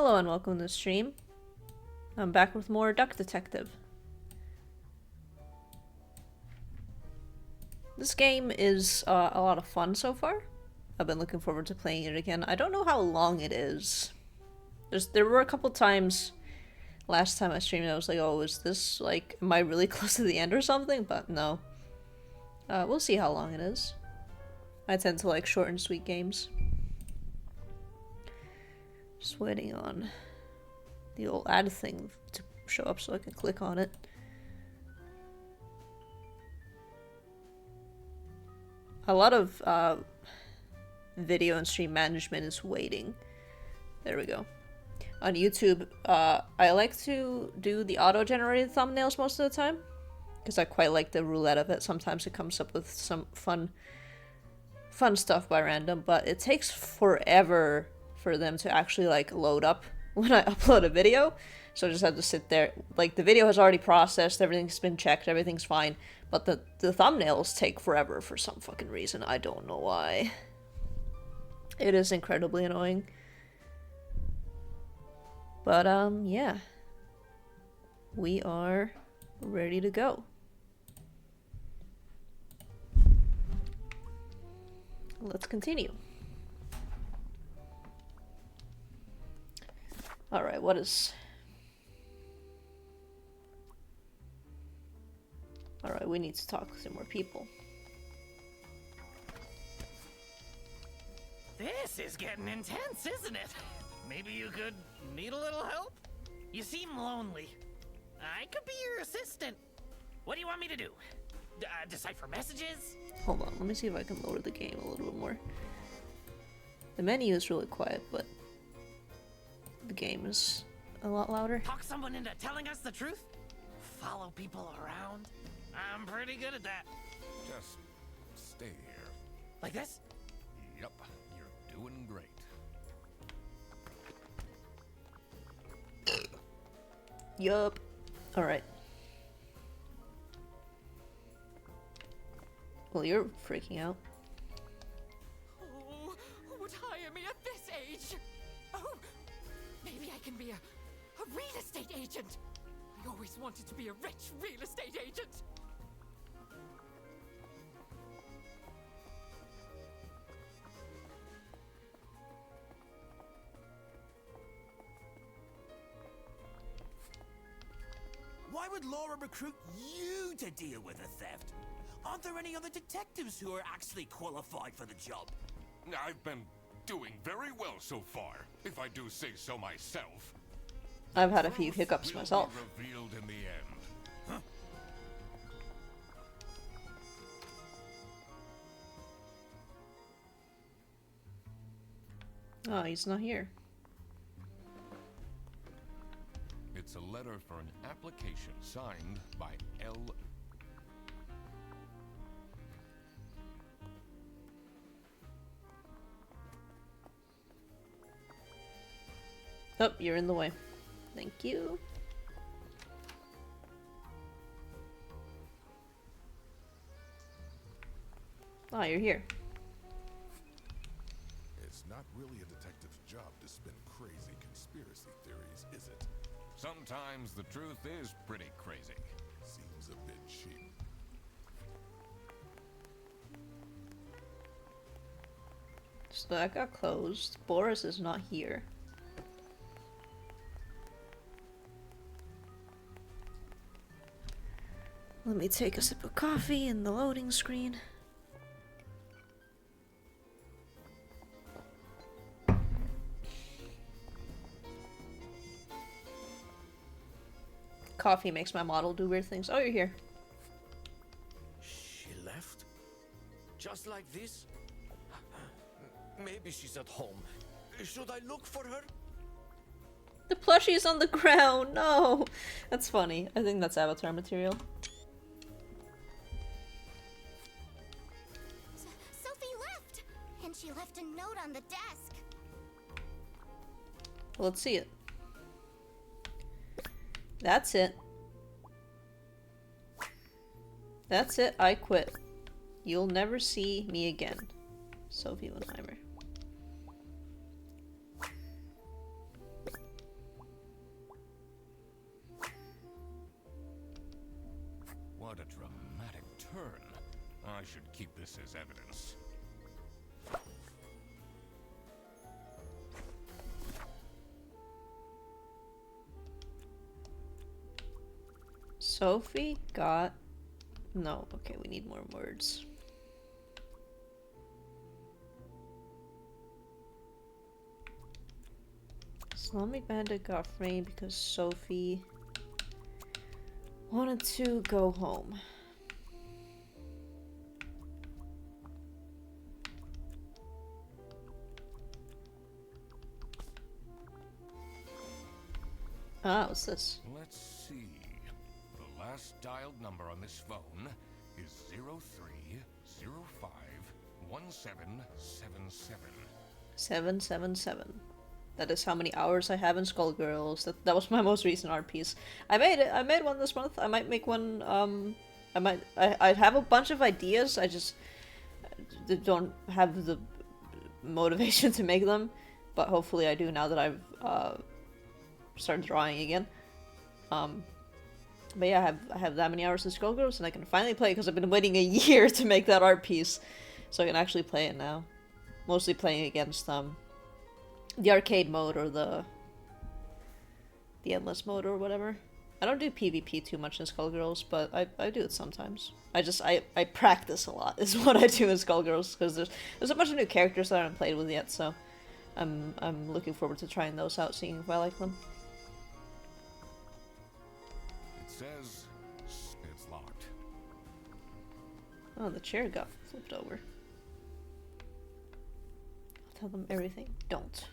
Hello and welcome to the stream. I'm back with more Duck Detective. This game is a lot of fun so far. I've been looking forward to playing it again. I don't know how long it is. There were a couple times last time I streamed I was like, oh, is this like, am I really close to the end or something? But no. We'll see how long it is. I tend to like short and sweet games. Just waiting on the old ad thing to show up so I can click on it. A lot of video and stream management is waiting. There we go. On YouTube, I like to do the auto-generated thumbnails most of the time because I quite like the roulette of it. Sometimes it comes up with some fun stuff by random, but it takes forever for them to actually like load up when I upload a video. So I just have to sit there. Like, the video has already processed, everything's been checked, everything's fine, but the thumbnails take forever for some fucking reason. I don't know why. It is incredibly annoying. But yeah. We are ready to go. Let's continue. Alright, what is... Alright, we need to talk to more people. This is getting intense, isn't it? Maybe you could need a little help? You seem lonely. I could be your assistant. What do you want me to do? Decipher messages? Hold on, let me see if I can lower the game a little bit more. The menu is really quiet, but the game is a lot louder. Talk someone into telling us the truth? Follow people around? I'm pretty good at that. Just stay here. Like this? Yep, you're doing great. Yup. Alright. Well, you're freaking out. Oh, who would hire me at this age? Oh, maybe I can be a real estate agent. I always wanted to be a rich real estate agent. Why would Laura recruit you to deal with a theft? Aren't there any other detectives who are actually qualified for the job? I've been doing very well so far, if I do say so myself. I've had a few hiccups Will myself. be revealed in the end. Huh? Oh, he's not here. It's a letter for an application signed by L. Oh, you're in the way. Thank you. Oh, you're here. It's not really a detective's job to spin crazy conspiracy theories, is it? Sometimes the truth is pretty crazy. Seems a bit cheap. So that got closed. Boris is not here. Let me take a sip of coffee in the loading screen. Coffee makes my model do weird things. Oh, you're here. She left? Just like this? Maybe she's at home. Should I look for her? The plushie's on the ground. No, that's funny. I think that's Avatar material. Sophie left! And she left a note on the desk. Let's see it. That's it. That's it. I quit. You'll never see me again. Sophie Wenheimer. Sophie got... No, okay, we need more words. Salami Bandit got framed because Sophie wanted to go home. Ah, what's this? Let's see. The last dialed number on this phone is 03051777. 777. That is how many hours I have in Skullgirls. That was my most recent art piece. I made one this month. I might make one. I have a bunch of ideas. I just don't have the motivation to make them. But hopefully I do now that I've started drawing again. But yeah, I have that many hours in Skullgirls, and I can finally play because I've been waiting a year to make that art piece, so I can actually play it now. Mostly playing against the arcade mode or the endless mode or whatever. I don't do PvP too much in Skullgirls, but I do it sometimes. I practice a lot is what I do in Skullgirls, because there's a bunch of new characters that I haven't played with yet, so I'm looking forward to trying those out, seeing if I like them. It says it's locked. Oh, the chair got flipped over. I'll tell them everything. Don't.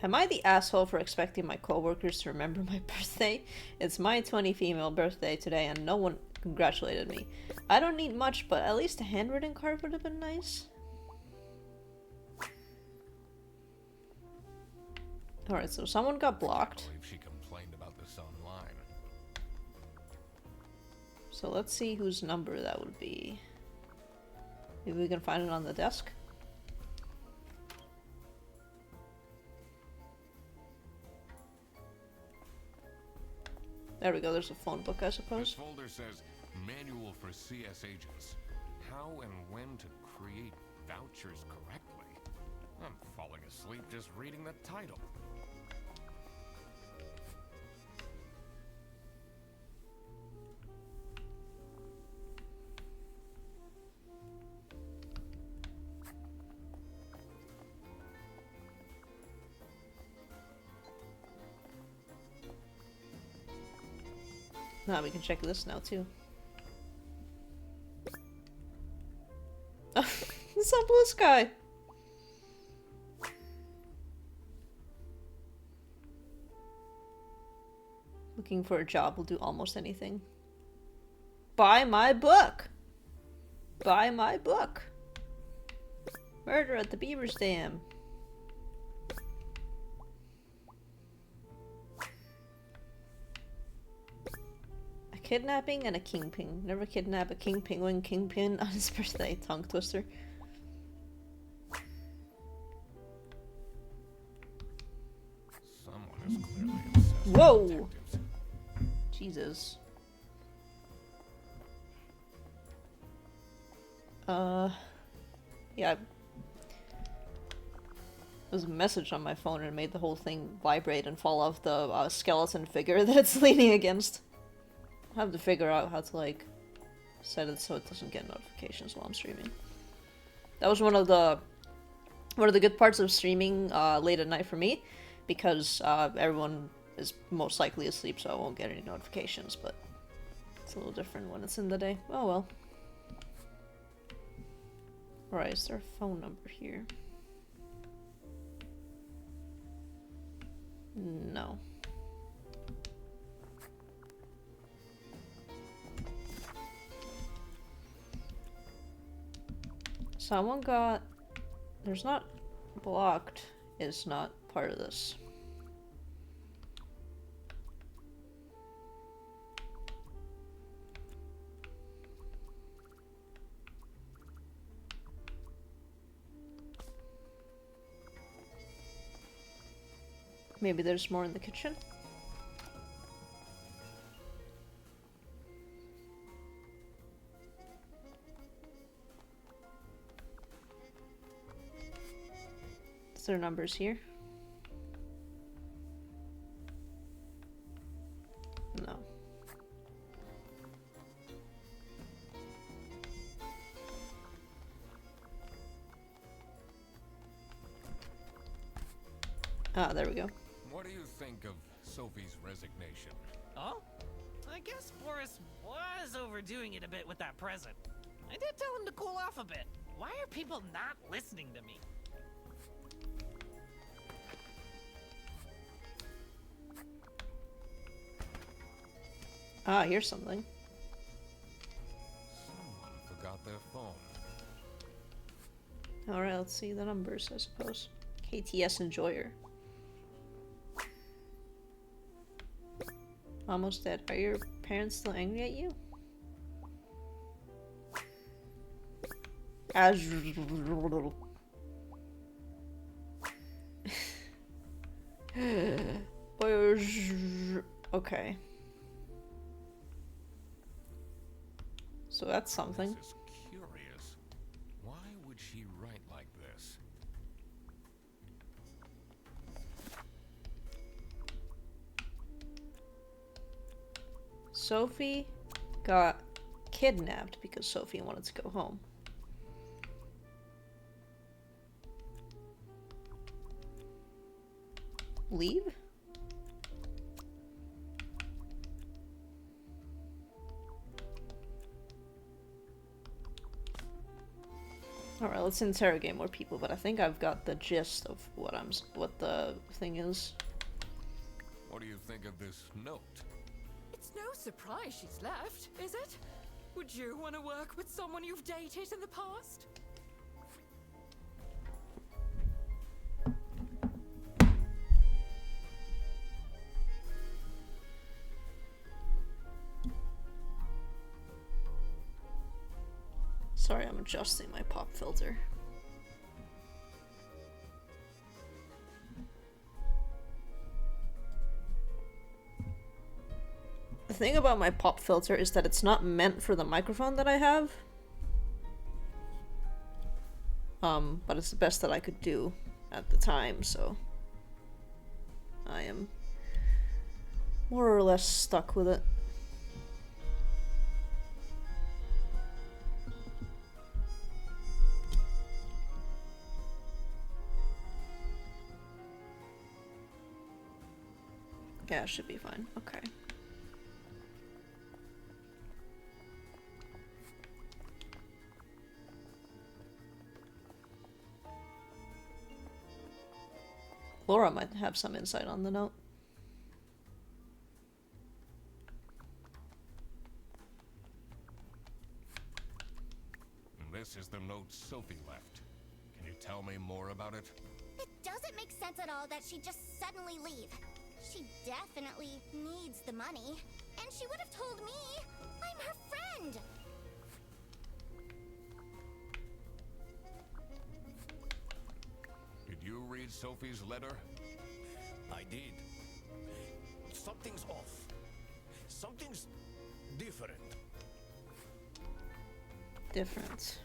Am I the asshole for expecting my coworkers to remember my birthday? It's my 20 female birthday today and no one congratulated me. I don't need much, but at least a handwritten card would have been nice. Alright, so someone got blocked. I believe she complained about this online. So let's see whose number that would be. Maybe we can find it on the desk. There we go, there's a phone book, I This suppose. folder says Manual for CS Agents. How and when to create vouchers correctly. I'm falling asleep just reading the title. Now we can check this now too. It's a blue sky. Looking for a job will do almost anything. Buy my book. Buy my book. Murder at the Beaver's Dam. Kidnapping and a kingpin. Never kidnap a king penguin kingpin on his birthday. Tongue twister. Someone is clearly obsessed with Whoa! detectives. Jesus. Yeah. There's a message on my phone and it made the whole thing vibrate and fall off the skeleton figure that it's leaning against. I'll have to figure out how to, like, set it so it doesn't get notifications while I'm streaming. That was one of the good parts of streaming late at night for me, because everyone is most likely asleep, so I won't get any notifications, but it's a little different when it's in the day. Oh well. Alright, is there a phone number here? No. Someone got... There's not... Blocked is not part of this. Maybe there's more in the kitchen? Is there numbers here? No. Ah, there we go. What do you think of Sophie's resignation? Oh? I guess Boris was overdoing it a bit with that present. I did tell him to cool off a bit. Why are people not listening to me? Ah, here's something. Someone forgot their phone. Alright, let's see the numbers, I suppose. KTS Enjoyer. Almost dead. Are your parents still angry at you? As okay. So that's something. This is curious. Why would she write like this? Sophie got kidnapped because Sophie wanted to go home. Leave? Alright, let's interrogate more people, but I think I've got the gist of what the thing is. What do you think of this note? It's no surprise she's left, is it? Would you want to work with someone you've dated in the past? Sorry, I'm adjusting my pop filter. The thing about my pop filter is that it's not meant for the microphone that I have. But it's the best that I could do at the time, so I am more or less stuck with it. Yeah, it should be fine. Okay. Laura might have some insight on the note. This is the note Sophie left. Can you tell me more about it? It doesn't make sense at all that she'd just suddenly leave. She definitely needs the money. And she would have told me. I'm her friend. Did you read Sophie's letter? I did. Something's off. Something's different. Different.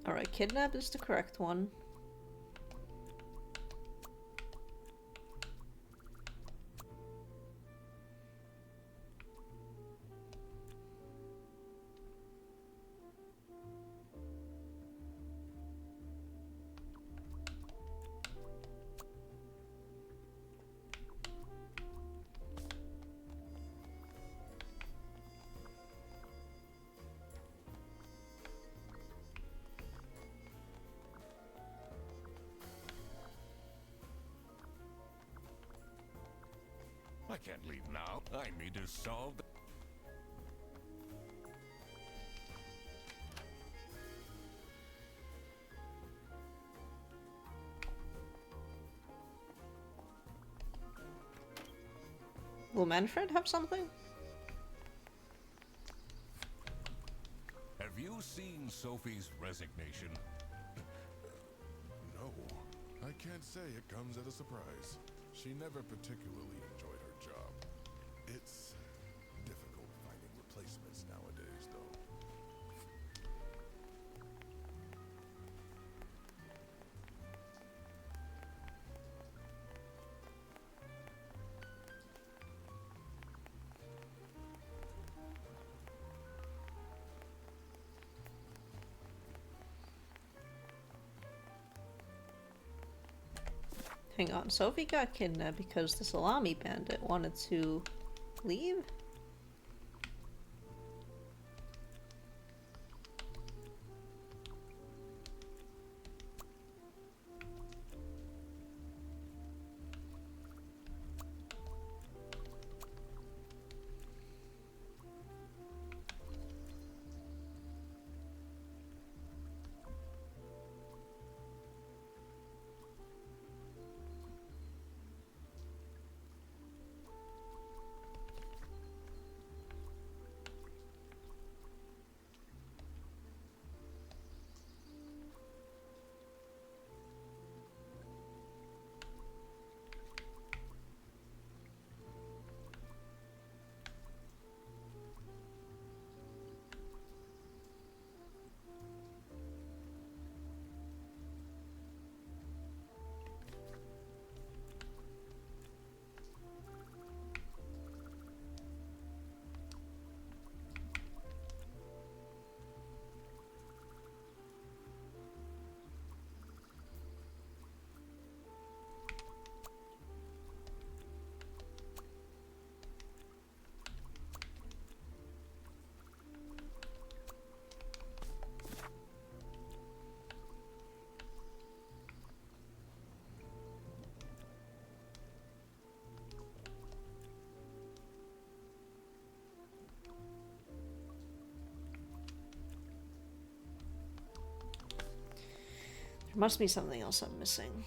Alright, kidnap is the correct one. I can't leave now. I need to solve the... Will Manfred have something? Sophie's resignation? No, I can't say it comes as a surprise. She never particularly enjoyed her job. It's difficult finding replacements nowadays, though. Hang on, Sophie got kidnapped because the salami bandit wanted to leave? There must be something else I'm missing.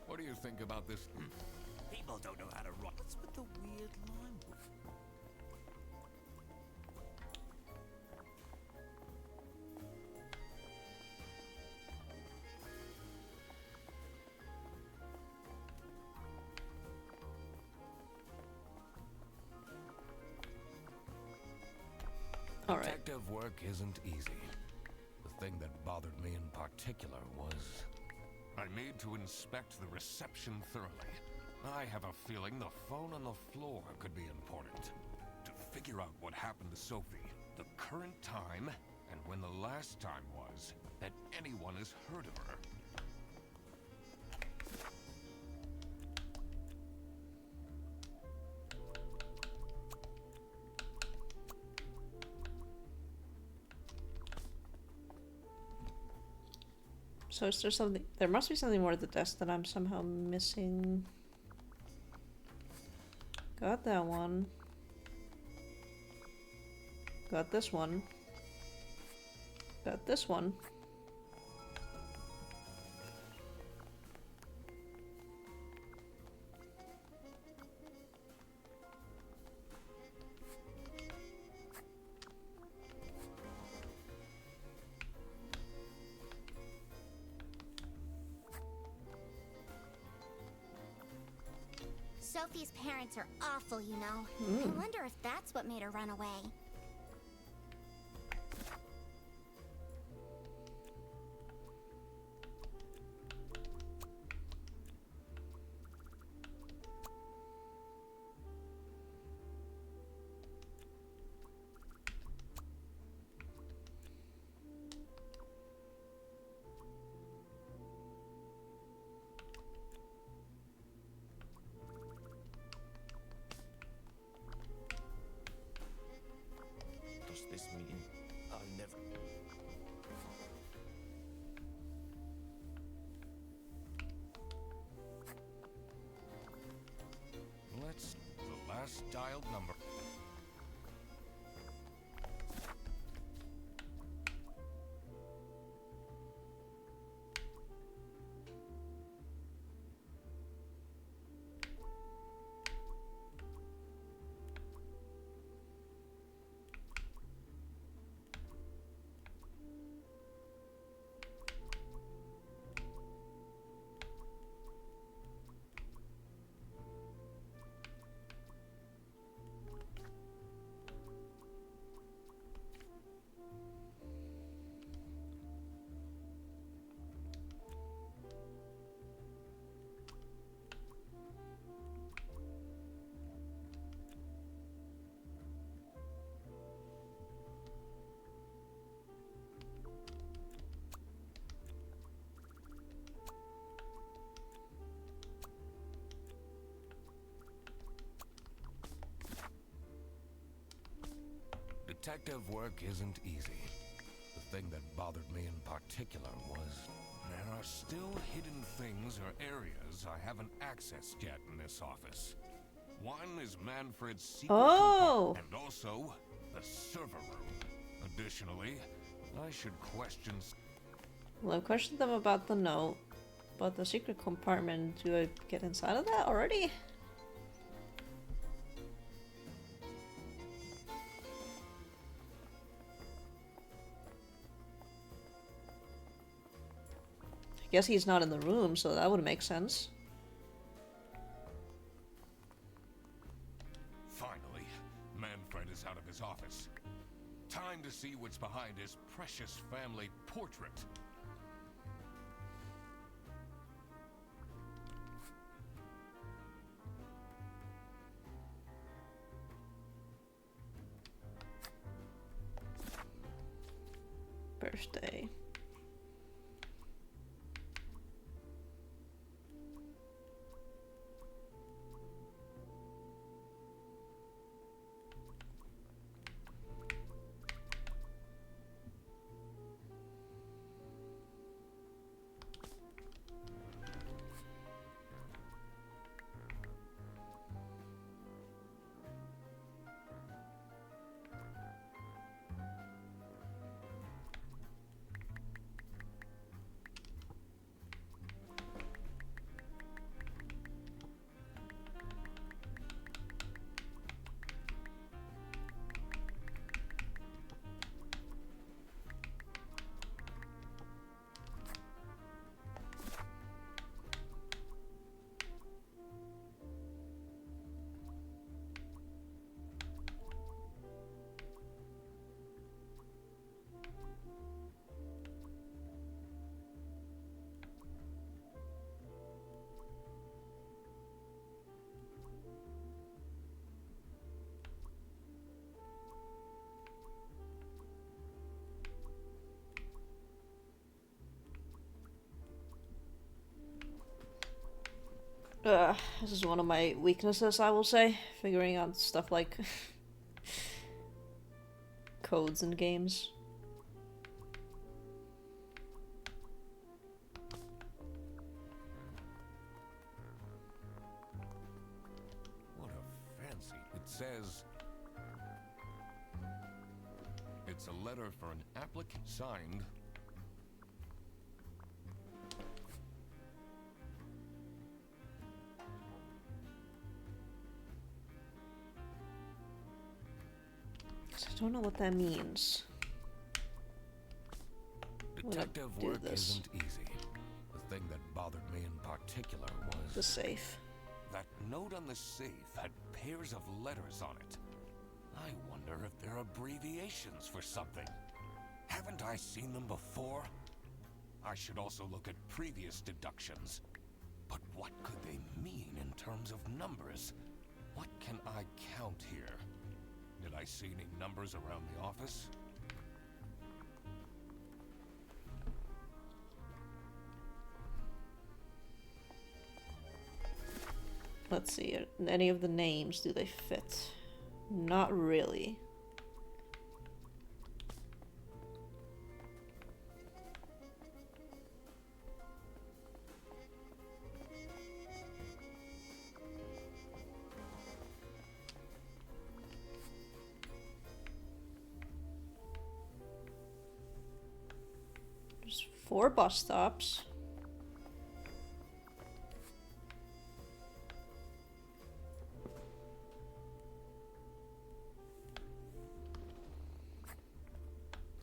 What do you think about this? People don't know how to write. What's with the weird line? All right. Detective work isn't easy. The thing that bothered me in particular was I need to inspect the reception thoroughly. I have a feeling the phone on the floor could be important. To figure out what happened to Sophie, the current time, and when the last time was that anyone has heard of her. So is there something? There must be something more at the desk that I'm somehow missing. Got that one. Got this one. Got this one. Sophie's parents are awful, you know. I wonder if that's what made her run away. Does this mean I'll never... Let's... the last dialed number. Detective work isn't easy. The thing that bothered me in particular was there are still hidden things or areas I haven't accessed yet in this office. One is Manfred's secret compartment, and also the server room. Additionally, I should question... Well, I've questioned them about the note, but the secret compartment, do I get inside of that already? I guess he's not in the room, so that would make sense. Finally, Manfred is out of his office. Time to see what's behind his precious family portrait. Birthday. This is one of my weaknesses, I will say. Figuring out stuff like codes in games. What a fancy... It says... It's a letter for an applicant signed... I don't know what that means. Detective work isn't easy. The thing that bothered me in particular was... the safe. That note on the safe had pairs of letters on it. I wonder if they're abbreviations for something. Haven't I seen them before? I should also look at previous deductions. But what could they mean in terms of numbers? What can I count here? Did I see any numbers around the office? Let's see, any of the names, do they fit? Not really. There's 4 bus stops.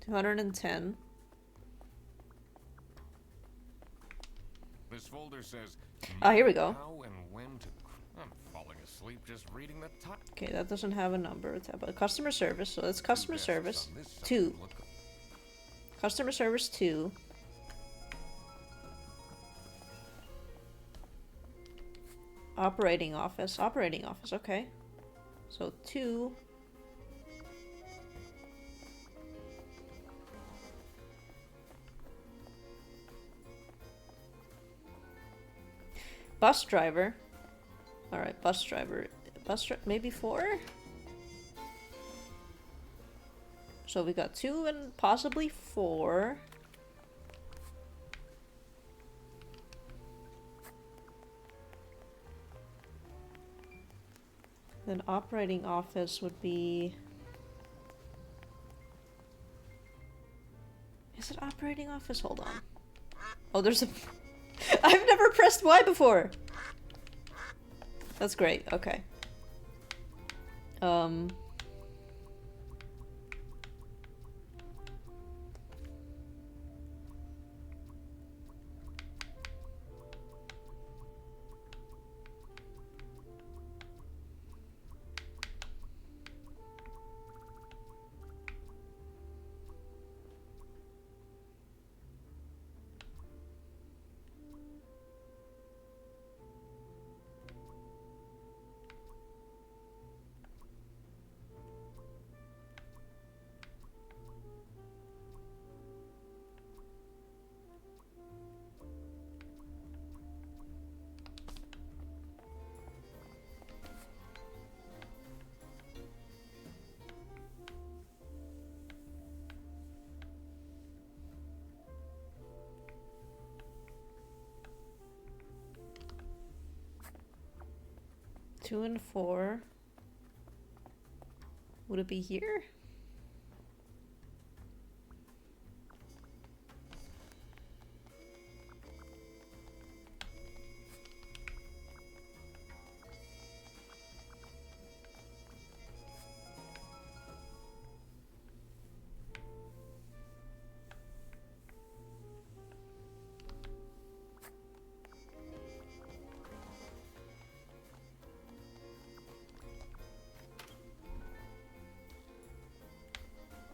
$210. This folder says... Ah, here we go. How and when to... I'm falling asleep just reading the top. Okay, that doesn't have a number. It's about customer service, so that's customer service 2. Customer service 2. Operating office, okay. So 2. Bus driver. Alright, bus driver. Maybe 4? So we got 2 and possibly 4. Then operating office would be... Is it operating office? Hold on. Oh, there's a... I've never pressed Y before! That's great, okay. 2 and 4. Would it be here?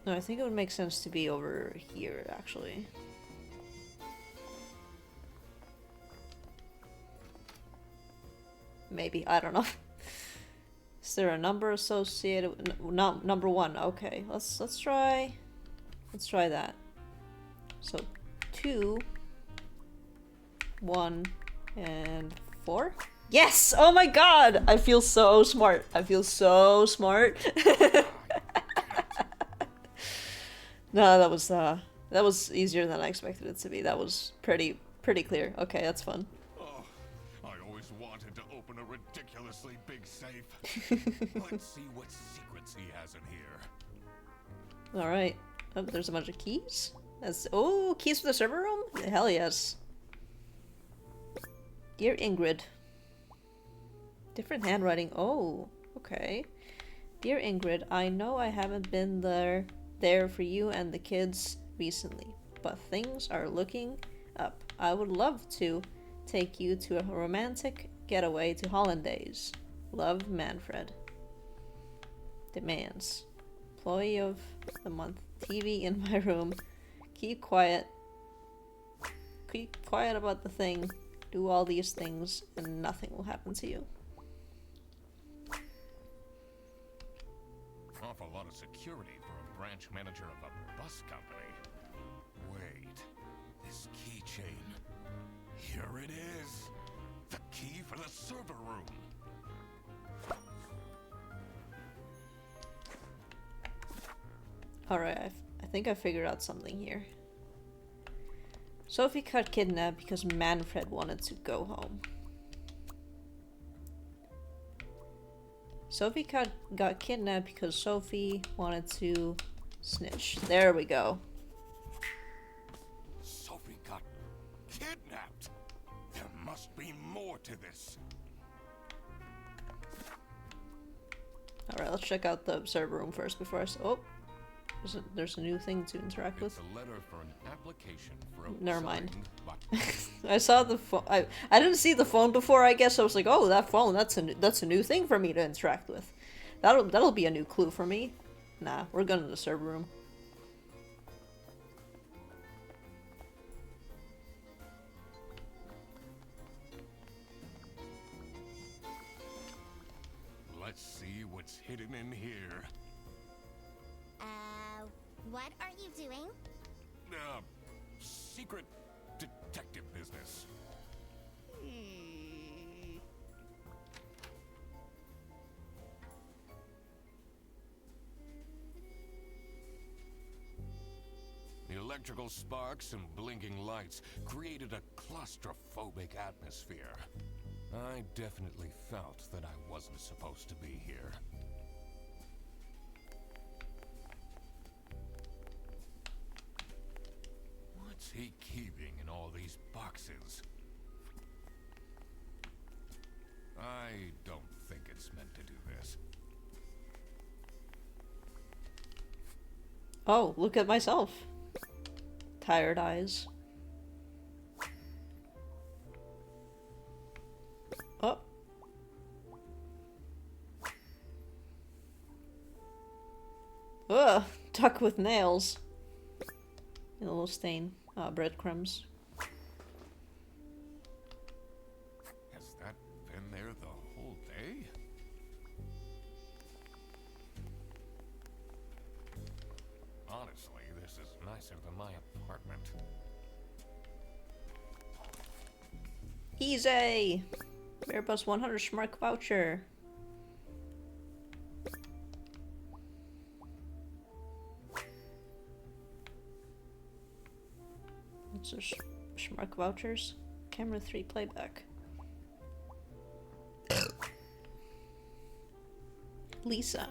No, I think it would make sense to be over here, actually. Maybe, I don't know. Is there a number associated with number 1? Okay, let's try that. So 2, 1, and 4. Yes! Oh my god! I feel so smart. I feel so smart. No, that was easier than I expected it to be. That was pretty clear. Okay, that's fun. Oh, I always wanted to open a ridiculously big safe. Let's see what secrets he has in here. All right. Oh, there's a bunch of keys. Oh, keys for the server room? Hell yes. Dear Ingrid. Different handwriting. Oh, okay. Dear Ingrid, I know I haven't been there for you and the kids recently, but things are looking up. I would love to take you to a romantic getaway to Hollandaise. Love, Manfred. Demands. Employee of the month. TV in my room. Keep quiet. Keep quiet about the thing. Do all these things and nothing will happen to you. Awful lot of security for a branch manager of a bus company. Wait, this keychain. Here it is. The key for the server room. Alright, I think I figured out something here. Sophie got kidnapped because Manfred wanted to go home. Sophie got kidnapped because Sophie wanted to snitch. There we go. Sophie got kidnapped. There must be more to this. Alright, let's check out the server room first before I... Oh! There's a new thing to interact with. It's a letter for an application for a Never mind. signed I saw the phone. I didn't see the phone before. I guess I was like, oh, that phone. That's a new thing for me to interact with. That'll be a new clue for me. Nah, we're going to the server room. Let's see what's hidden in here. What are you doing? Secret detective business. Electrical sparks and blinking lights created a claustrophobic atmosphere. I definitely felt that I wasn't supposed to be here. What's he keeping in all these boxes? I don't think it's meant to do this. Oh, look at myself. Tired eyes. Oh. Ugh, duck with nails. And a little stain. Breadcrumbs. Has that been there the whole day? Honestly, this is nicer than my apartment. Easy! Airbus 100 Schmark voucher. What's a Schmark vouchers? Camera 3 playback. Lisa.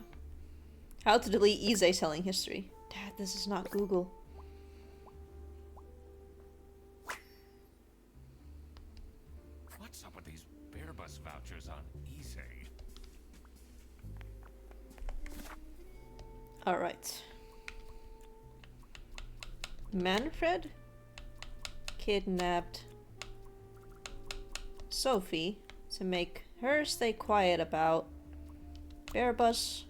How to delete eBay selling history. Dad, this is not Google. What's up with these Airbus vouchers on eBay? Alright. Manfred kidnapped Sophie to make her stay quiet about Airbus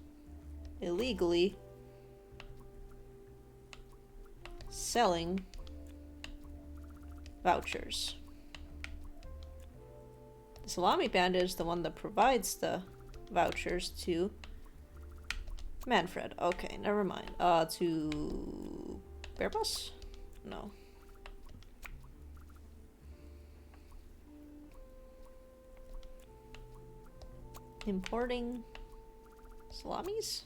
illegally selling vouchers. The Salami Bandit is the one that provides the vouchers to Manfred. Okay, never mind. To Airbus? No. Importing salamis?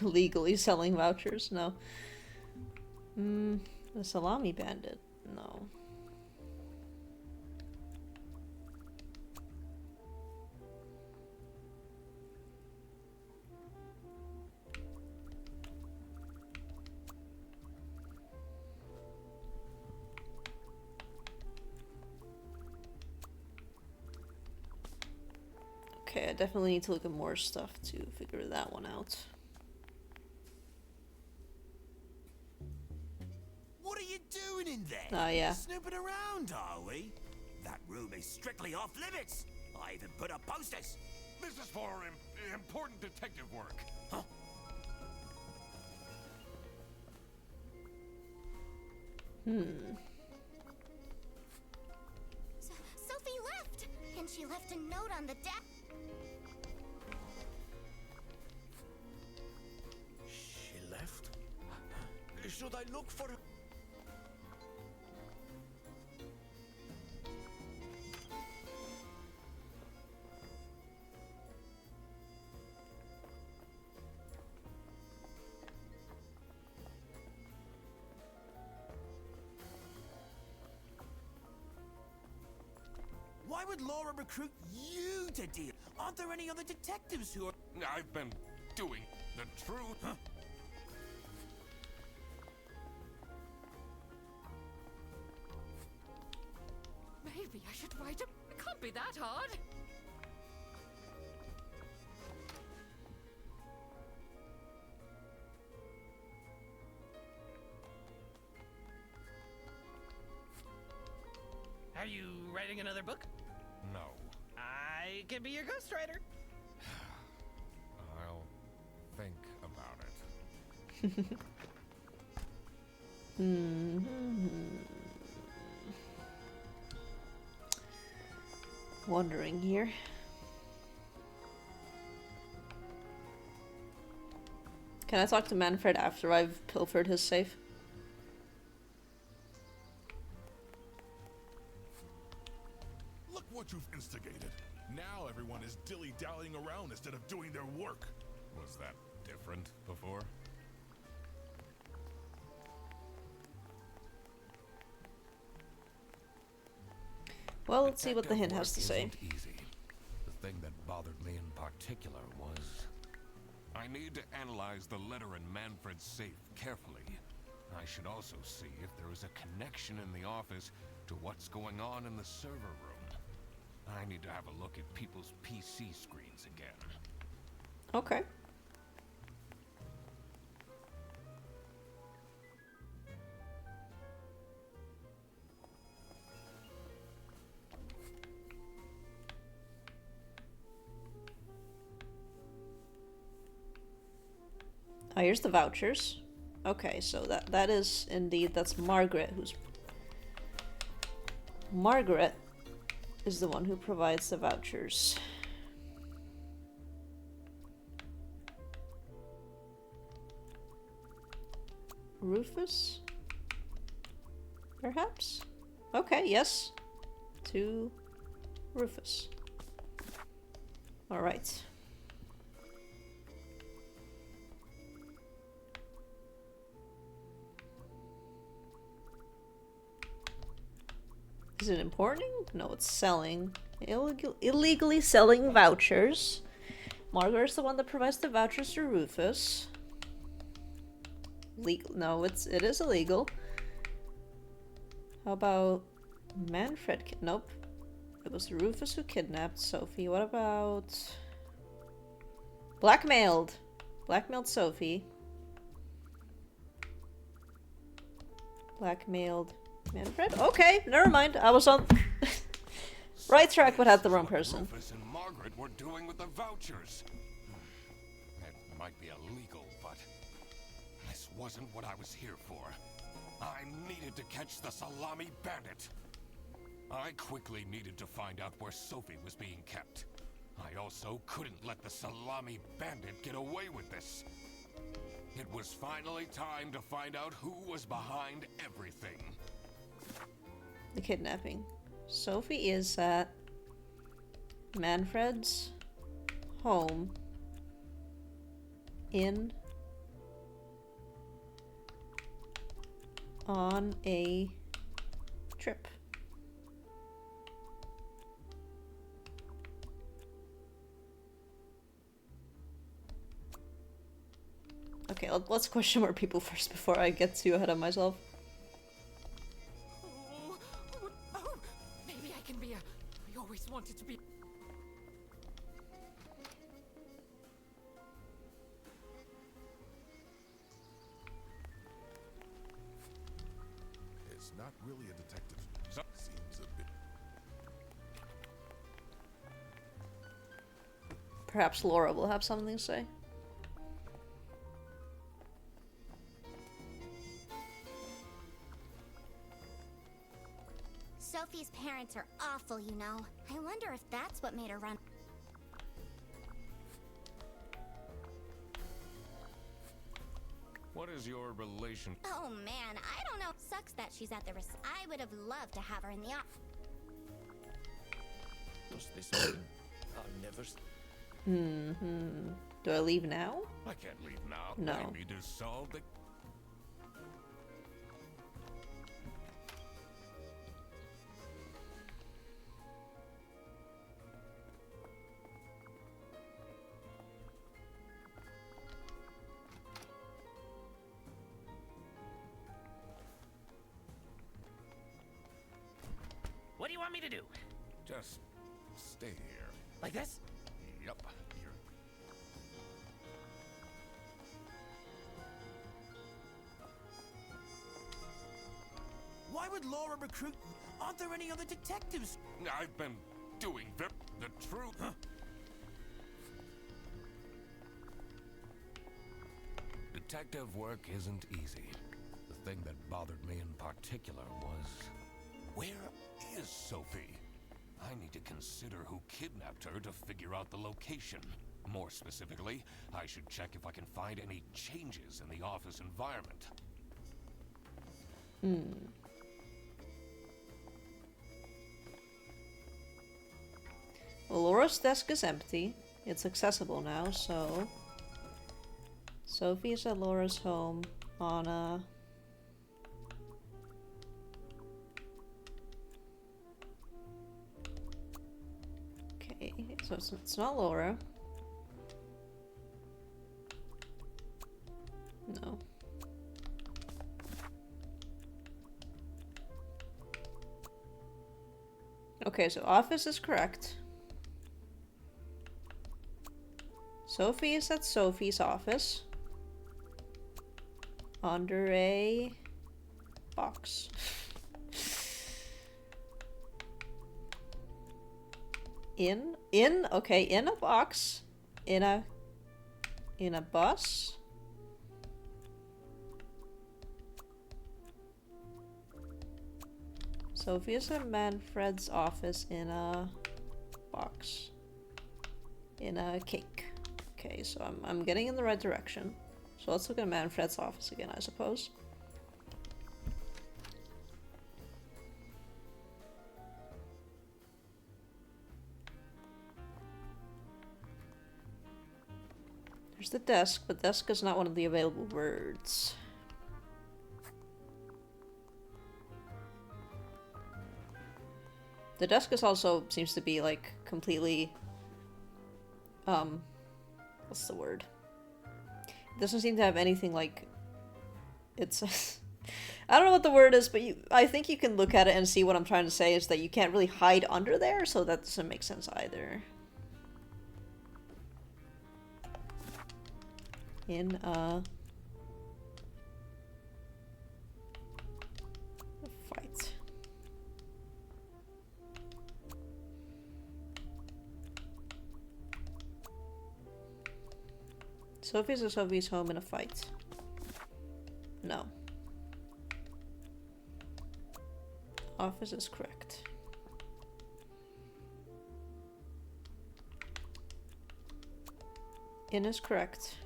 Legally selling vouchers? No. The Salami Bandit? No. Okay, I definitely need to look at more stuff to figure that one out. What are you doing in there? Oh, yeah. Snooping around, are we? That room is strictly off limits. I even put up posters. This is for important detective work. Huh? Sophie left! And she left a note on the desk. She left? Should I look for her? Why would Laura recruit you to deal? Aren't there any other detectives who are... I've been doing the truth. Huh? Maybe I should write a... It can't be that hard. Are you writing another book? No. I can be your ghostwriter. I'll think about it. Wondering here. Can I talk to Manfred after I've pilfered his safe? Look what you've instigated. Now everyone is dilly-dallying around instead of doing their work. Was that different before? Well, let's see what the hint has to say. Detective work isn't easy. The thing that bothered me in particular was I need to analyze the letter in Manfred's safe carefully. I should also see if there is a connection in the office to what's going on in the server room. I need to have a look at people's PC screens again. Okay. Oh, here's the vouchers. Okay, so that is indeed, that's Margaret who's... Margaret is the one who provides the vouchers. Rufus? Perhaps? Okay, yes. To Rufus. Alright. Is it importing? No, it's selling. Illegally selling vouchers. Margaret's the one that provides the vouchers to Rufus. No, it is illegal. How about Manfred? Nope. It was Rufus who kidnapped Sophie. What about... Blackmailed. Blackmailed Sophie. Blackmailed Manfred? Okay, never mind. I was on right track but had the wrong person. Rufus and Margaret were doing with the vouchers. It might be illegal, but this wasn't what I was here for. I needed to catch the salami bandit. I quickly needed to find out where Sophie was being kept. I also couldn't let the salami bandit get away with this. It was finally time to find out who was behind everything. The kidnapping. Sophie is at Manfred's home on a trip. Okay, let's question more people first before I get too ahead of myself. Oh, maybe I can be a... I always wanted to be... It's not really a detective. Seems a bit... Perhaps Laura will have something to say. Sophie's parents are awful, you know. I wonder if that's what made her run. What is your relation? Oh man, I don't know. Sucks that she's at the I would have loved to have her in the office. Does this mean I'll never... Do I leave now? I can't leave now. No. I need to solve the... What do you want me to do? Just stay here. Like this? Yep. Here. Why would Laura recruit... Aren't there any other detectives? I've been doing the truth. Huh? Detective work isn't easy. The thing that bothered me in particular was... Where is Sophie? I need to consider who kidnapped her to figure out the location. More specifically, I should check if I can find any changes in the office environment. Well, Laura's desk is empty. It's accessible now, so... Sophie is at Laura's home on a... Okay, so it's not Laura. No. Okay, so office is correct. Sophie is at Sophie's office. Under a box. Okay, in a box. In a bus. Sophia's at Manfred's office in a box. In a cake. Okay, so I'm getting in the right direction. So let's look at Manfred's office again, I suppose. There's the desk, but desk is not one of the available words. The desk is also seems to be like completely what's the word? It doesn't seem to have anything like it's I don't know what the word is, but I think you can look at it and see what I'm trying to say is that you can't really hide under there, so that doesn't make sense either. In a fight. Sophie's or Sophie's home in a fight. No. Office is correct. In is correct.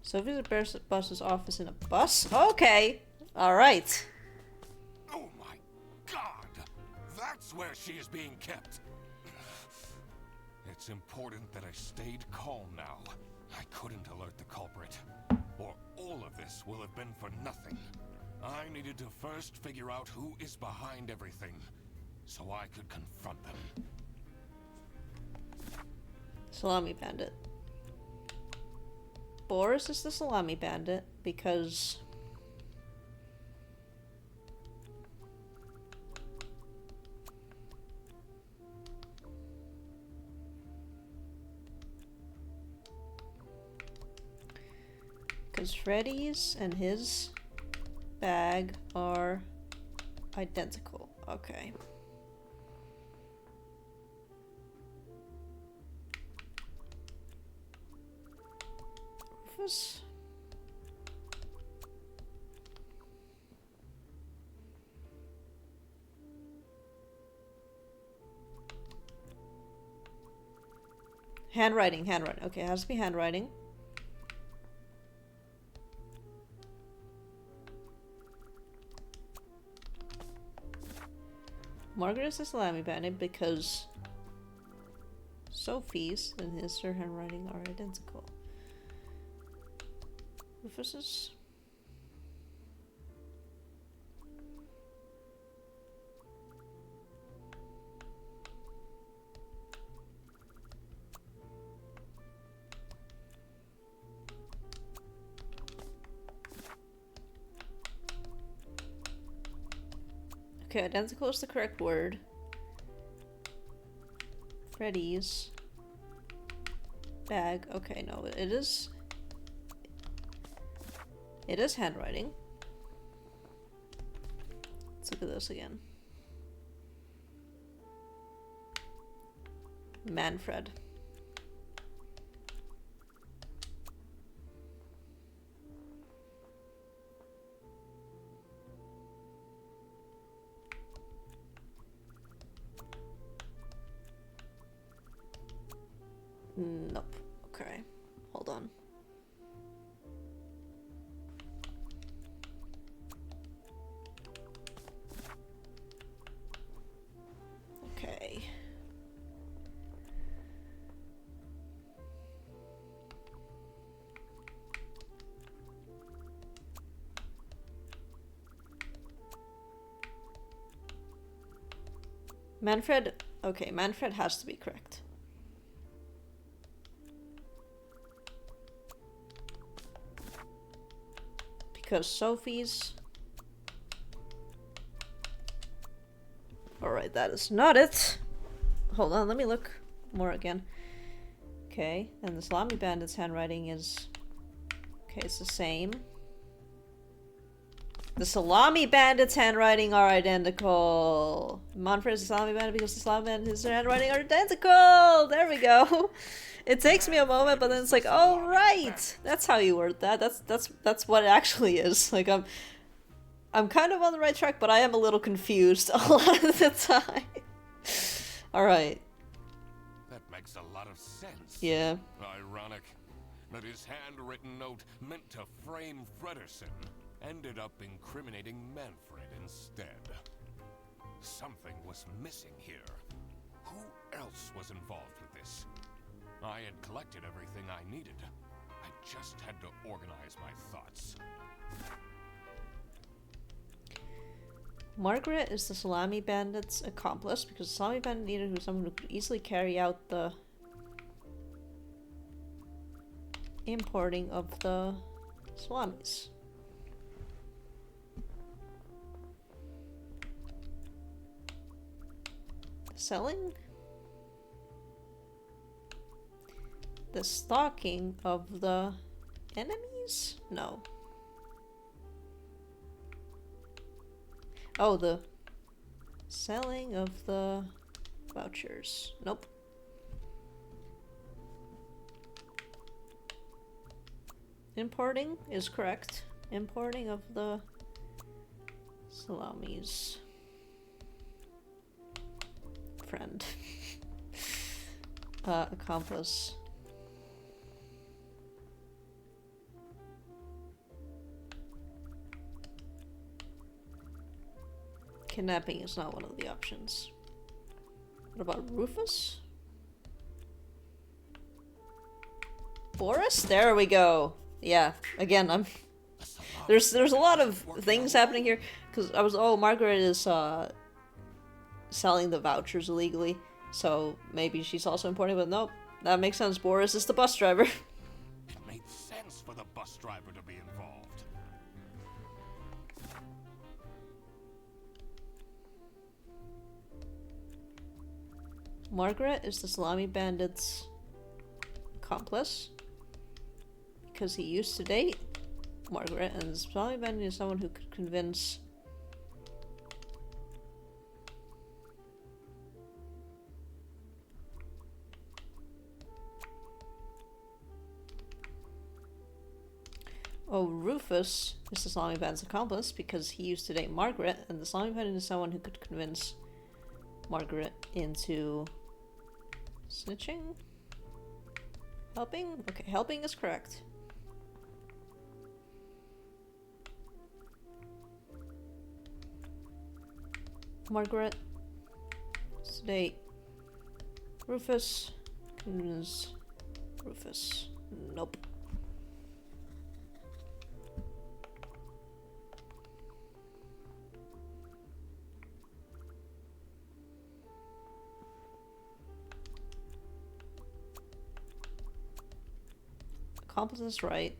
Sophie's at bus's office in a bus? Okay. Alright. Oh my god! That's where she is being kept! It's important that I stayed calm now. I couldn't alert the culprit, or all of this will have been for nothing. I needed to first figure out who is behind everything, so I could confront them. Salami bandit. Boris is the salami bandit because Freddy's and his bag are identical. Okay. Rufus? Handwriting. Okay, it has to be handwriting. Margaret is the salami bandit because Sophie's and her handwriting are identical. Rufus is... Okay, identical is the correct word. Freddy's bag. Okay, no, it is. It is handwriting. Let's look at this again. Manfred. Nope. Okay. Hold on. Okay. Manfred. Okay, Manfred has to be correct. Because Sophie's... Alright, that is not it. Hold on, let me look more again. Okay, and the Salami Bandit's handwriting is... Okay, it's the same. The Salami Bandit's handwriting are identical. Manfred's the Salami Bandit because the Salami Bandit and his handwriting are identical! There we go! It takes me a moment, but then it's like, oh right, that's how you word that. That's what it actually is. Like I'm kind of on the right track, but I am a little confused a lot of the time. All right. That makes a lot of sense. Yeah. Ironic that his handwritten note meant to frame Fredersen ended up incriminating Manfred instead. Something was missing here. Who else was involved with this? I had collected everything I needed. I just had to organize my thoughts. Margaret is the Salami Bandit's accomplice because the Salami Bandit needed someone who could easily carry out the importing of the salamis. Selling? The stalking of the enemies? No. Oh, the selling of the vouchers. Nope. Importing is correct. Importing of the salamis. Friend. Accomplice. Kidnapping is not one of the options. What about Rufus? Boris? There we go. Yeah, again, there's a lot of things happening here because Margaret is selling the vouchers illegally, so maybe she's also importing, but nope, that makes sense. Boris is the bus driver. It made sense for the bus driver to be involved. Margaret is the Salami Bandit's accomplice because he used to date Margaret, and the Salami Bandit is someone who could convince Rufus is the Salami Bandit's accomplice because he used to date Margaret, and the Salami Bandit is someone who could convince Margaret into snitching? Helping? Okay, helping is correct. Margaret, date Rufus, convince Rufus. Nope. Accomplice is right.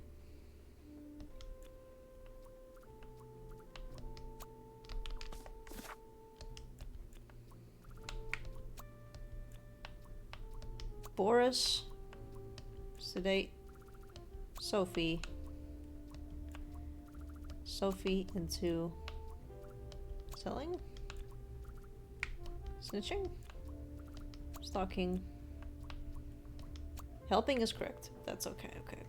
Boris. Sedate. Sophie. Sophie into selling? Snitching? Stalking. Helping is correct. That's okay, okay.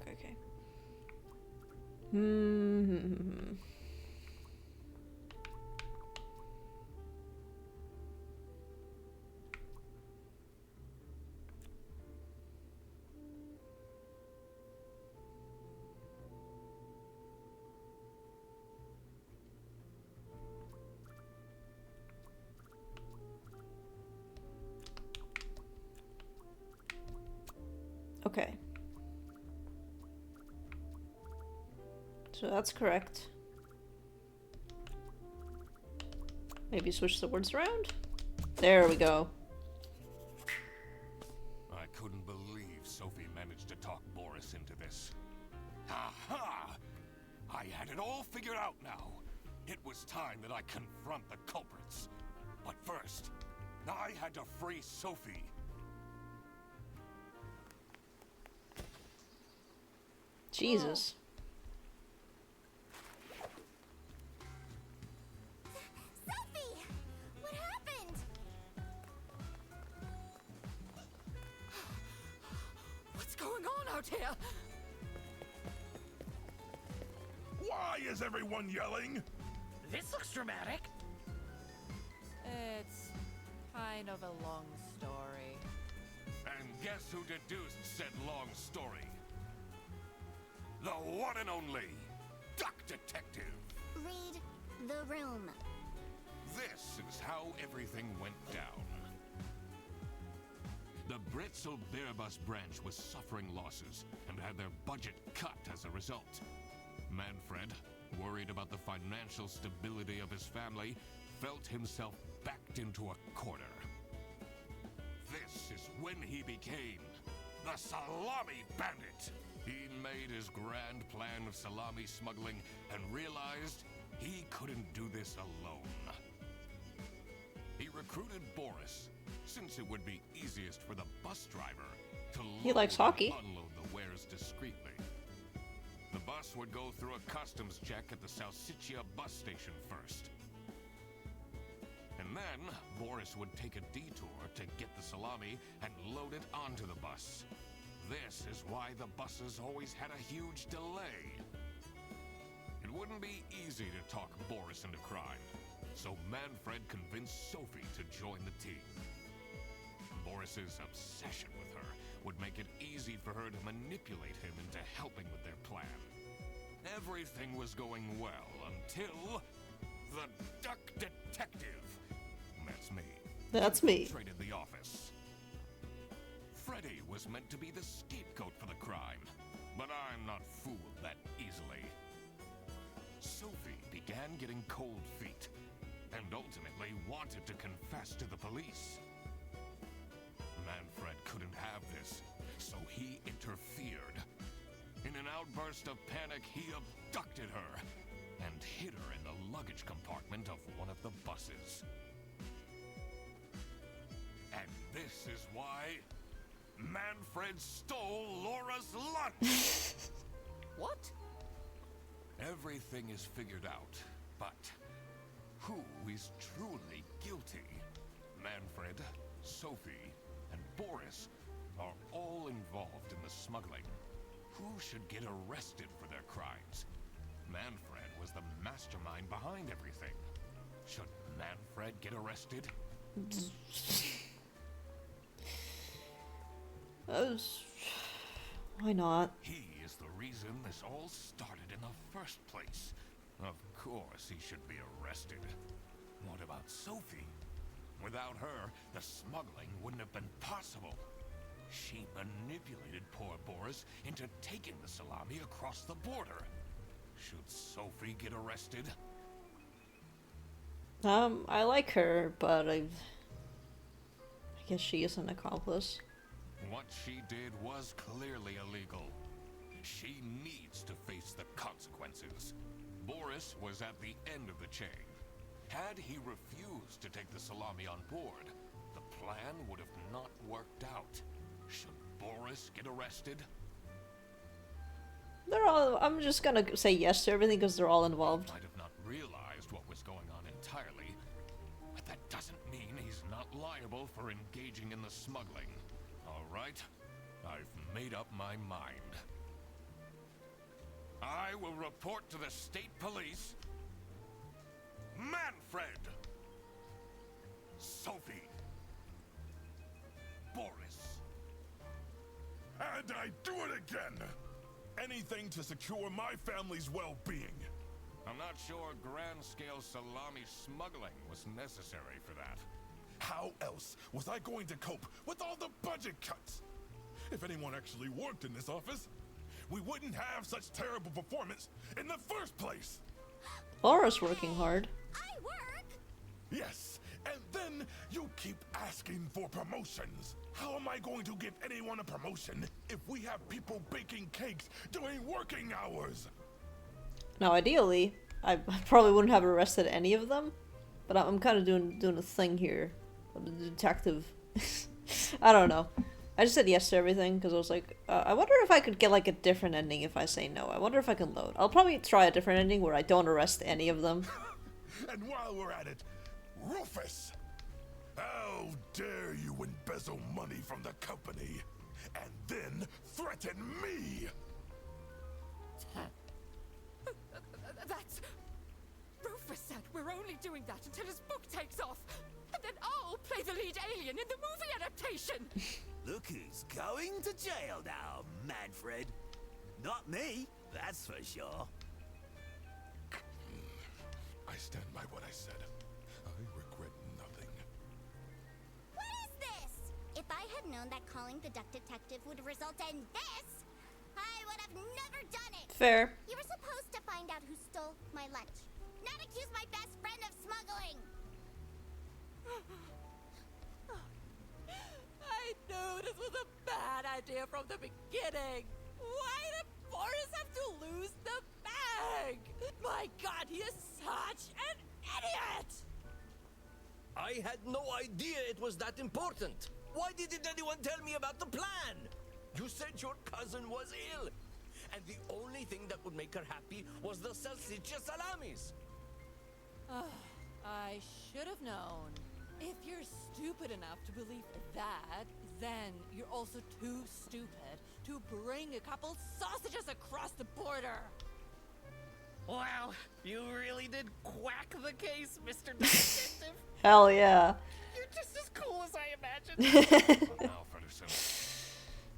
Okay. So that's correct. Maybe switch the words around? There we go. I couldn't believe Sophie managed to talk Boris into this. Aha! I had it all figured out now. It was time that I confront the culprits. But first, I had to free Sophie. Jesus. Sophie! What happened? What's going on out here? Why is everyone yelling? This looks dramatic. It's kind of a long story. And guess who deduced said long story? The one and only Duck Detective. Read the room. This is how everything went down. The Britzel Bearbus branch was suffering losses and had their budget cut as a result. Manfred, worried about the financial stability of his family, felt himself backed into a corner. This is when he became the Salami Bandit. He made his grand plan of salami smuggling and realized he couldn't do this alone. He recruited Boris, since it would be easiest for the bus driver to He likes load and hockey. unload the wares discreetly. The bus would go through a customs check at the Salsiccia bus station first. And then, Boris would take a detour to get the salami and load it onto the bus. This is why the buses always had a huge delay. It wouldn't be easy to talk Boris into crime, so Manfred convinced Sophie to join the team. Boris's obsession with her would make it easy for her to manipulate him into helping with their plan. Everything was going well until the Duck Detective. That's me. That's me. Infiltrated the office. Freddy was meant to be the scapegoat for the crime, but I'm not fooled that easily. Sophie began getting cold feet, and ultimately wanted to confess to the police. Manfred couldn't have this, so he interfered. In an outburst of panic, he abducted her and hid her in the luggage compartment of one of the buses. And this is why Manfred stole Laura's lunch! What? Everything is figured out, but who is truly guilty? Manfred, Sophie, and Boris are all involved in the smuggling. Who should get arrested for their crimes? Manfred was the mastermind behind everything. Should Manfred get arrested? Why not? He is the reason this all started in the first place. Of course he should be arrested. What about Sophie? Without her, the smuggling wouldn't have been possible. She manipulated poor Boris into taking the salami across the border. Should Sophie get arrested? I like her, but I guess she is an accomplice. What she did was clearly illegal. She needs to face the consequences. Boris was at the end of the chain. Had he refused to take the salami on board, the plan would have not worked out. Should Boris get arrested? They're all. I'm just gonna say yes to everything because they're all involved. Might have not realized what was going on entirely, but that doesn't mean he's not liable for engaging in the smuggling. All right, I've made up my mind. I will report to the state police. Manfred, Sophie, Boris. And I do it again! Anything to secure my family's well-being. I'm not sure grand-scale salami smuggling was necessary for that. How else was I going to cope with all the budget cuts? If anyone actually worked in this office, we wouldn't have such terrible performance in the first place. Laura's working hard. I work! Yes, and then you keep asking for promotions. How am I going to give anyone a promotion if we have people baking cakes during working hours? Now, ideally, I probably wouldn't have arrested any of them, but I'm kind of doing a thing here. The detective. I don't know. I just said yes to everything because I was like, I wonder if I could get like a different ending if I say no. I wonder if I can load. I'll probably try a different ending where I don't arrest any of them. And while we're at it, Rufus! How dare you embezzle money from the company and then threaten me? That's... Rufus said we're only doing that until his book takes off. And then I'll play the lead alien in the movie adaptation. Look who's going to jail now, Manfred. Not me, that's for sure. I stand by what I said. I regret nothing. What is this? If I had known that calling the duck detective would result in this, I would have never done it. Fair. You were supposed to find out who stole my lunch, not accuse my best friend of smuggling. I knew this was a bad idea from the beginning. Why did Boris have to lose the bag? My God, he is such an idiot! I had no idea it was that important. Why didn't anyone tell me about the plan? You said your cousin was ill, and the only thing that would make her happy was the salsiccia salamis. I should have known. If you're stupid enough to believe that, then you're also too stupid to bring a couple sausages across the border. Wow, you really did quack the case, Mr. Detective. Hell yeah. You're just as cool as I imagined. Now, Fredderson.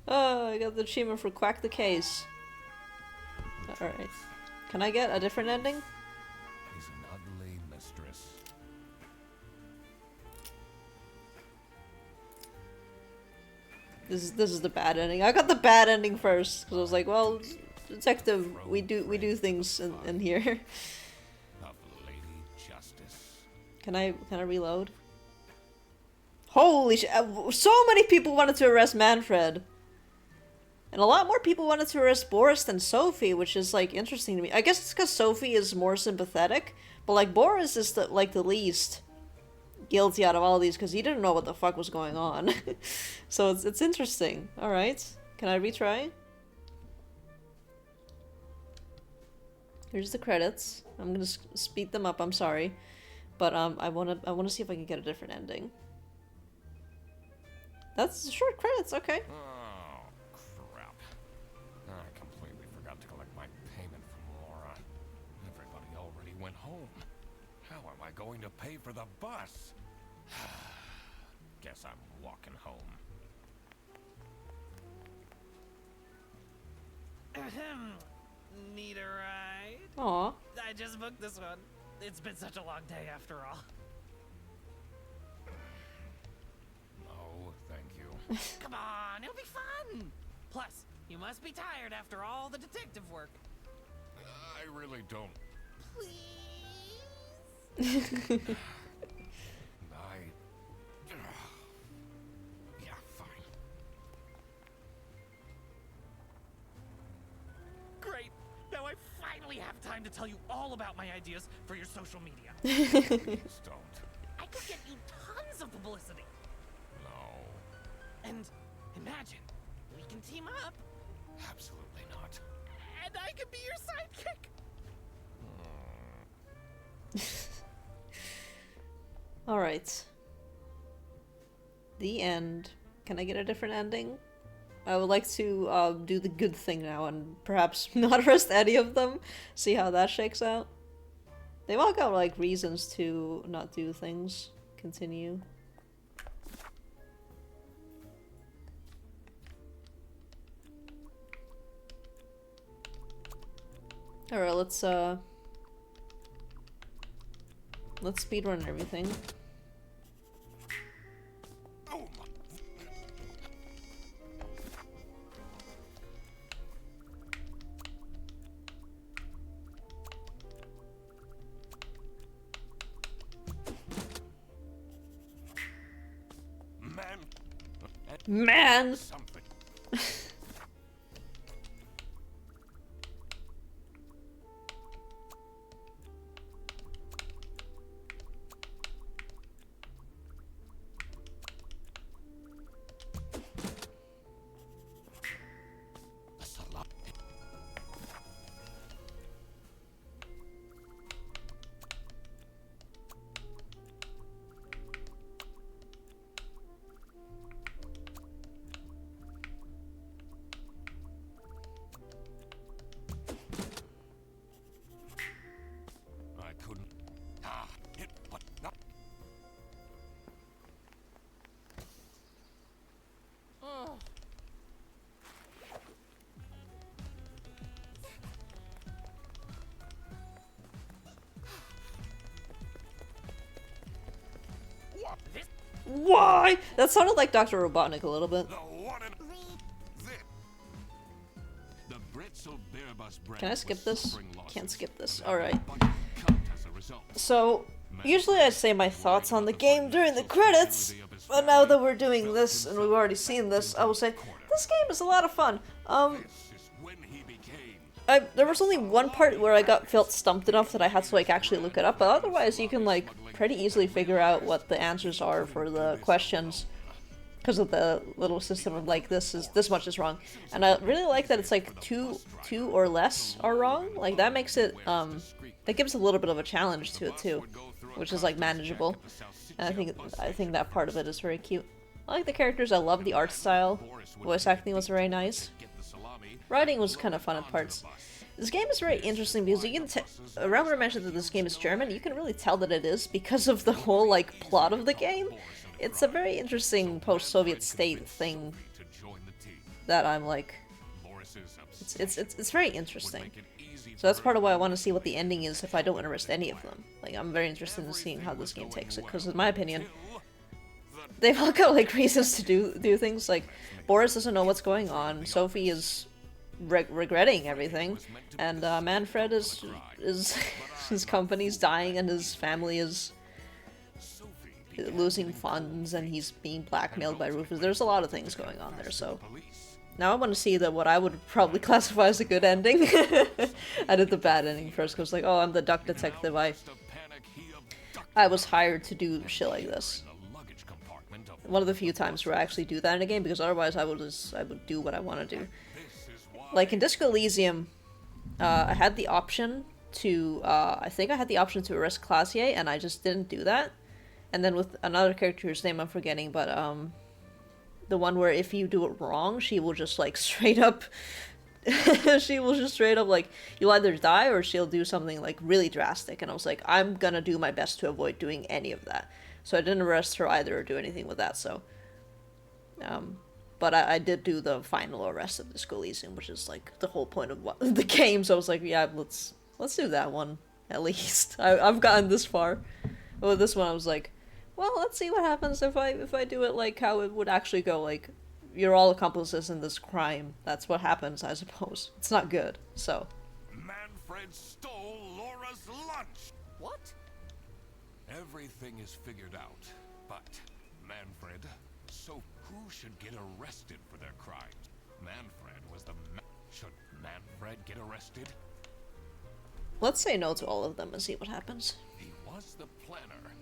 Oh, I got the achievement for Quack the Case. Alright. Can I get a different ending? He's an ugly mistress. This is the bad ending. I got the bad ending first because I was like, well, detective, we do things in here. Of Lady Justice. Can I reload? Holy shit! So many people wanted to arrest Manfred, and a lot more people wanted to arrest Boris than Sophie, which is like interesting to me. I guess it's because Sophie is more sympathetic, but like Boris is the least guilty out of all these because he didn't know what the fuck was going on. So it's interesting. All right, can I retry? Here's the credits. I'm gonna speed them up. I'm sorry, but I wanna see if I can get a different ending. That's short credits. Okay. Oh, crap. I completely forgot to collect my payment from Laura. Everybody already went home. How am I going to pay for the bus? Guess I'm walking home. Ahem. Need a ride? Aw. I just booked this one. It's been such a long day after all. No, thank you. Come on, it'll be fun. Plus, you must be tired after all the detective work. I really don't. Please? Yeah, fine. Great. Now I finally have time to tell you all about my ideas for your social media. Please don't. I could get you tons of publicity. No. And imagine We can team up, Absolutely not. and I can be your sidekick. Alright. The end. Can I get a different ending? I would like to do the good thing now and perhaps not arrest any of them. See how that shakes out. They've all got like reasons to not do things. Continue. Alright, let's speedrun everything. Oh my. Man. Man! Something. A salami. I couldn't. Ah, it. But not. Oh. This Why? That sounded like Dr. Robotnik a little bit. The one and this. The Britzel beer bus brand Can I skip was this? suffering Can't losses, skip this. and Alright. their budget cut as a result. So, usually I say my thoughts on the game during the credits, but now that we're doing this and we've already seen this, I will say, this game is a lot of fun. This is when he became. There was only one part where I felt stumped enough that I had to like actually look it up, but otherwise you can like pretty easily figure out what the answers are for the questions because of the little system of like this much is wrong. And I really like that it's like two or less are wrong. Like that makes it that gives a little bit of a challenge to it too, which is like manageable. And I think that part of it is very cute. I like the characters, I love the art style. Voice acting was very nice. Writing was kind of fun at parts. This game is very interesting because you can Remember I mentioned that this game is German, you can really tell that it is because of the whole like plot of the game. It's a very interesting post-Soviet state thing that I'm like, it's very interesting. So that's part of why I want to see what the ending is if I don't interest any of them. Like I'm very interested in seeing how this game takes it because in my opinion, they've all got like reasons to do things. Like Boris doesn't know what's going on, Sophie is regretting everything, and Manfred is his company's dying and his family is losing funds and he's being blackmailed by Rufus. There's a lot of things going on there, so now I want to see what I would probably classify as a good ending. I did the bad ending first because like, oh, I'm the duck detective, I was hired to do shit like this. One of the few times where I actually do that in a game, because otherwise I would do what I want to do. Like in Disco Elysium, I had the option to, I think I had the option to arrest Classier, and I just didn't do that. And then with another character whose name I'm forgetting, but the one where if you do it wrong, she will just like straight up, she will just straight up like, you'll either die or she'll do something like really drastic. And I was like, I'm gonna do my best to avoid doing any of that. So I didn't arrest her either or do anything with that, so. But I did do the final arrest of Disco Elysium, which is like the whole point of the game, so I was like, yeah, let's do that one, at least. I've gotten this far. But with this one I was like, well, let's see what happens if I do it like how it would actually go, like, you're all accomplices in this crime. That's what happens, I suppose. It's not good, so. Manfred stole Laura's lunch! What? Everything is figured out, but Manfred, so who should get arrested for their crimes? Manfred was the should Manfred get arrested? Let's say no to all of them and see what happens. He was the planner,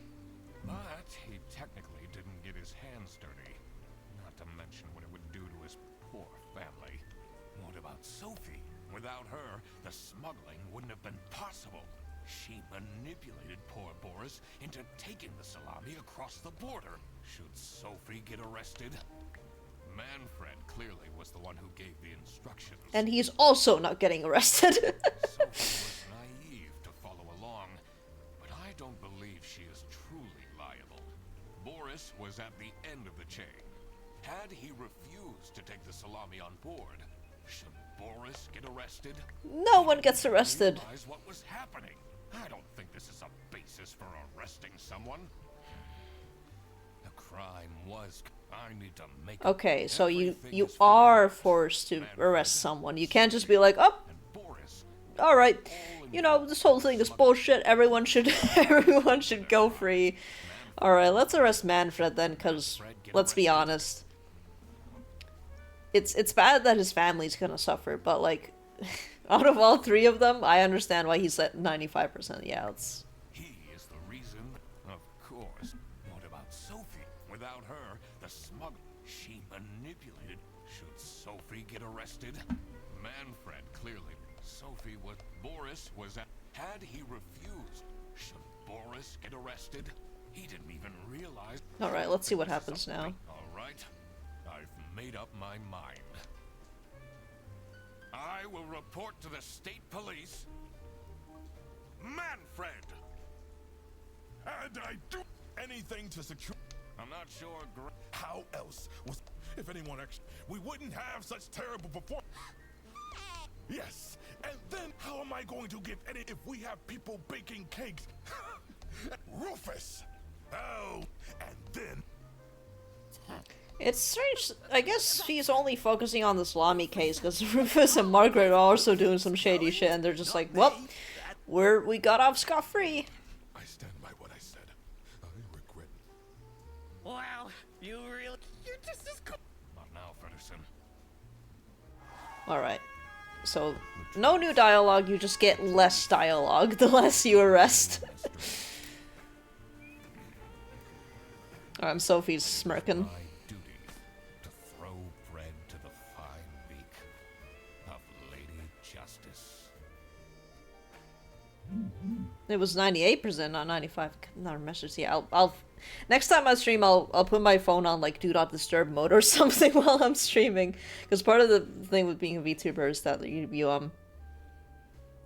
but he technically didn't get his hands dirty. Not to mention what it would do to his poor family. What about Sophie? Without her, the smuggling wouldn't have been possible. She manipulated poor Boris into taking the salami across the border. Should Sophie get arrested? Manfred clearly was the one who gave the instructions. And he's also not getting arrested. Sophie was naive to follow along, but I don't believe she is truly liable. Boris was at the end of the chain. Had he refused to take the salami on board, should Boris get arrested? No one gets arrested. Realize what was happening. I don't think this is a basis for arresting someone. The crime was. I need to make. Okay, so you are forced to arrest someone. You can't just be like, oh, all right, you know, this whole thing is bullshit. Everyone should go free. All right, let's arrest Manfred then, because let's be honest, it's bad that his family's gonna suffer, but like, out of all three of them, I understand why he's at 95%. Yeah, it's. He is the reason, of course. What about Sophie? Without her, the smuggler she manipulated. Should Sophie get arrested? Manfred clearly. Sophie was. Boris was at. Had he refused, should Boris get arrested? He didn't even realize. All right, let's see what happens now. All right, I've made up my mind. I will report to the state police. Manfred! And I do anything to secure. I'm not sure. How else was. If anyone actually. We wouldn't have such terrible performance. Yes, and then how am I going to get any if we have people baking cakes? Rufus! Oh, and then. It's strange. I guess she's only focusing on the salami case because Rufus and Margaret are also doing some shady shit, and they're just like, "Well, we got off scot-free." I stand by what I said. I regret. Wow, you're just as cool. Not now, Fredderson. All right. So, no new dialogue. You just get less dialogue the less you arrest. Sophie's smirking. It was 98%, not 95. Not message. Yeah, I'll next time I stream, I'll put my phone on like do not disturb mode or something while I'm streaming. Because part of the thing with being a VTuber is that you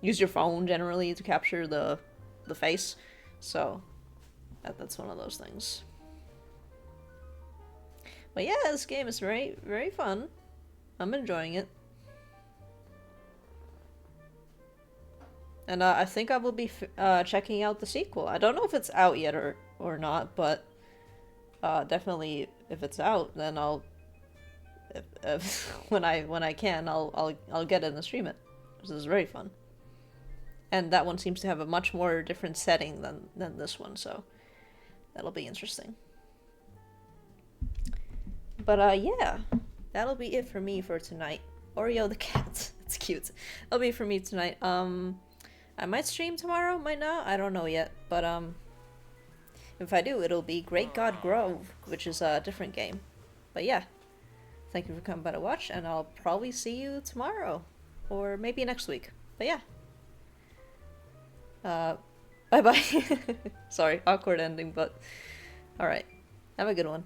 use your phone generally to capture the face. So that's one of those things. But yeah, this game is very, very fun. I'm enjoying it. And I think I will be checking out the sequel. I don't know if it's out yet or not, but definitely if it's out, then I'll when I can I'll get it and stream it. This is very fun. And that one seems to have a much more different setting than this one, so that'll be interesting. But yeah, that'll be it for me for tonight. Oreo the cat, it's cute. That'll be it for me tonight. I might stream tomorrow, might not, I don't know yet, but if I do, it'll be Great God Grove, which is a different game. But yeah, thank you for coming by to watch, and I'll probably see you tomorrow, or maybe next week. But yeah, bye bye. Sorry, awkward ending, but alright, have a good one.